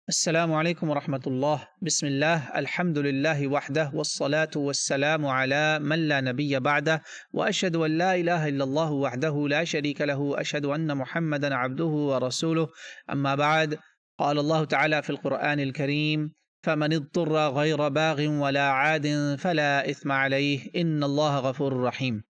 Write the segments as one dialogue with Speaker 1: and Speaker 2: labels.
Speaker 1: السلام عليكم ورحمة الله. بسم الله، الحمد لله وحده، والصلاة والسلام على من لا نبي بعده، وأشهد أن لا إله إلا الله وحده لا شريك له، أشهد أن محمدا عبده ورسوله. أما بعد، قال الله تعالى في القرآن الكريم: فمن اضطر غير باغ ولا عاد فلا إثم عليه إن الله غفور رحيم.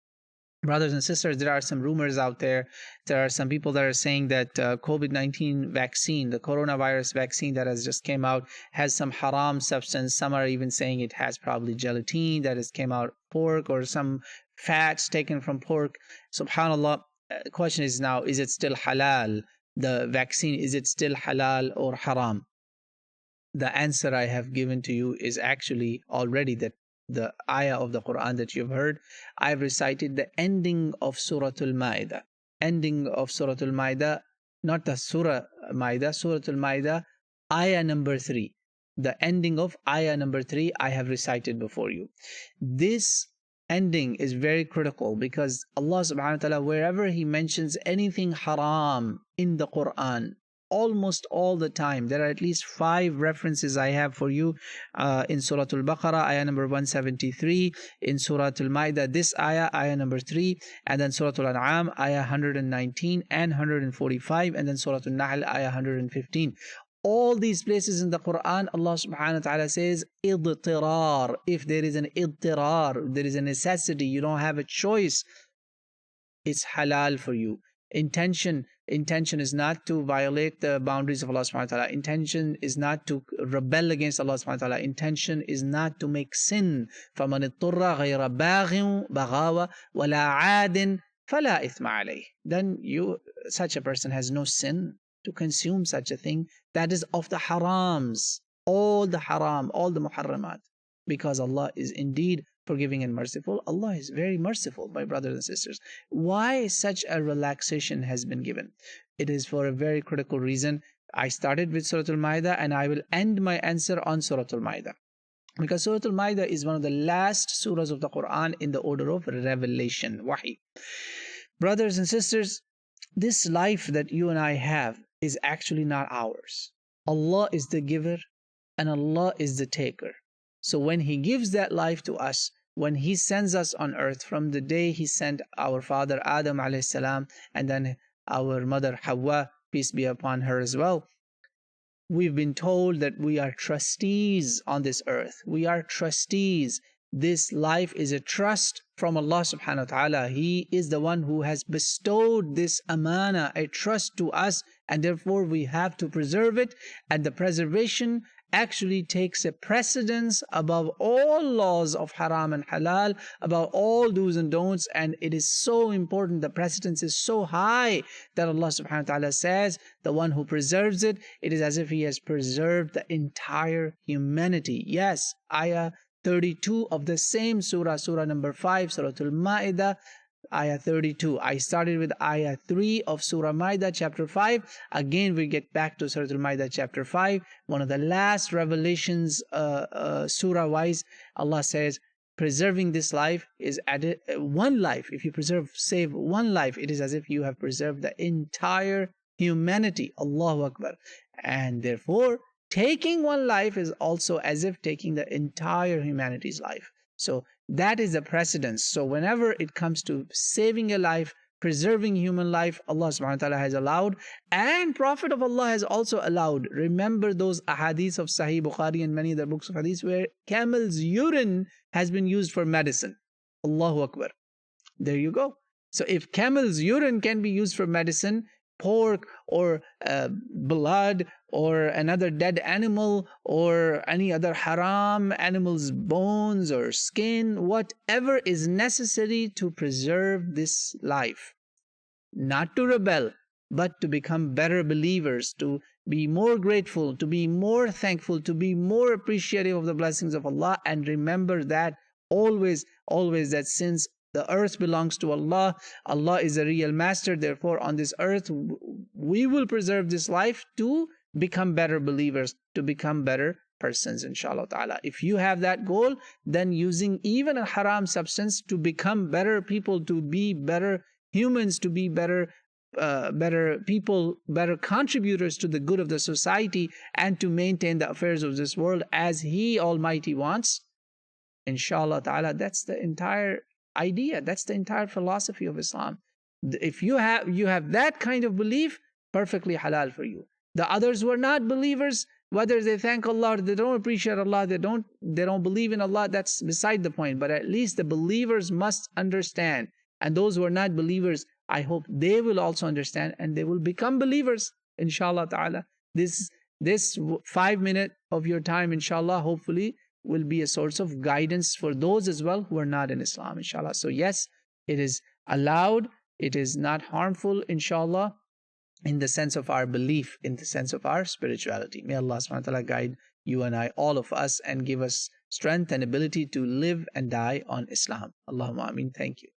Speaker 1: Brothers and sisters, there are some rumors out there. There are some people that are saying that COVID-19 vaccine, the coronavirus vaccine that has just came out, has some haram substance. Some are even saying it has probably gelatin that has came out pork or some fats taken from pork. Subhanallah. The question is now, is it still halal? The vaccine, is it still halal or haram? The answer I have given to you is actually already that the ayah of the Quran that you've heard. I've recited the ending of Surah Al-Ma'idah. Ending of Surah Al-Ma'idah, not the Surah Ma'idah, Surah Al-Ma'idah, ayah number 3. The ending of ayah number 3 I have recited before you. This ending is very critical because Allah subhanahu wa ta'ala, wherever He mentions anything haram in the Quran, almost all the time, there are at least 5 references I have for you in Surah Al-Baqarah, ayah number 173, in Surah Al-Ma'idah, this ayah number 3, and then Surah Al-An'am, ayah 119 and 145, and then Surah Al-Nahl, ayah 115. All these places in the Quran, Allah subhanahu wa ta'ala says, idtirar. If there is an idtirar, there is a necessity, you don't have a choice, it's halal for you. Intention is not to violate the boundaries of Allah subhanahu wa ta'ala. Intention is not to rebel against Allah subhanahu wa ta'ala. Intention is not to make sin. فَمَنِ اضْطُرَّ غَيْرَ بَاغٍ بَغَاوَ وَلَا عَادٍ فَلَا إِثْمَ عَلَيْهِ. Then such a person has no sin to consume such a thing that is of the harams, all the haram, all the muharramat, because Allah is indeed forgiving and merciful. Allah is very merciful, my brothers and sisters. Why such a relaxation has been given? It is for a very critical reason. I started with Surah Al-Ma'idah and I will end my answer on Surah Al-Ma'idah, because Surah Al-Ma'idah is one of the last surahs of the Quran in the order of revelation, wahi. Brothers and sisters, this life that you and I have is actually not ours. Allah is the giver and Allah is the taker. So when He gives that life to us, when He sends us on earth, from the day He sent our father Adam alayhi salam and then our mother Hawa, peace be upon her as well, we've been told that we are trustees on this earth. We are trustees. This life is a trust from Allah subhanahu wa ta'ala. He is the one who has bestowed this amana, a trust, to us, and therefore we have to preserve it. And the preservation actually takes a precedence above all laws of haram and halal, above all do's and don'ts. And it is so important, the precedence is so high, that Allah subhanahu wa ta'ala says, the one who preserves it, it is as if he has preserved the entire humanity. Yes, ayah 32 of the same surah, surah number 5, Surah Al-Ma'idah, ayah 32. I started with ayah 3 of Surah Ma'idah, chapter 5. Again, we get back to Surah Al-Ma'idah, chapter 5. One of the last revelations, surah-wise, Allah says, preserving this life is added one life. If you save one life, it is as if you have preserved the entire humanity. Allahu Akbar. And therefore, taking one life is also as if taking the entire humanity's life. So that is the precedence. So whenever it comes to saving a life, preserving human life, Allah subhanahu wa ta'ala has allowed, and Prophet of Allah has also allowed. Remember those ahadith of Sahih Bukhari and many other books of hadith where camel's urine has been used for medicine. Allahu Akbar. There you go. So if camel's urine can be used for medicine, pork or blood or another dead animal or any other haram animal's bones or skin, whatever is necessary to preserve this life, not to rebel, but to become better believers, to be more grateful, to be more thankful, to be more appreciative of the blessings of Allah. And remember that always that since the earth belongs to Allah, Allah is a real master, therefore on this earth we will preserve this life to become better believers, to become better persons, inshallah ta'ala. If you have that goal, then using even a haram substance to become better people, to be better humans, to be better better people, better contributors to the good of the society, and to maintain the affairs of this world as He Almighty wants. Inshallah ta'ala, that's the entire idea. That's the entire philosophy of Islam. If you have that kind of belief, perfectly halal for you. The others who are not believers, whether they thank Allah or they don't appreciate Allah, they don't believe in Allah, that's beside the point. But at least the believers must understand. And those who are not believers, I hope they will also understand and they will become believers, inshallah ta'ala. This 5 minutes of your time, inshallah, hopefully will be a source of guidance for those as well who are not in Islam, inshallah. So yes, it is allowed, it is not harmful, inshallah, in the sense of our belief, in the sense of our spirituality. May Allah subhanahu wa ta'ala guide you and I, all of us, and give us strength and ability to live and die on Islam. Allahumma ameen. Thank you.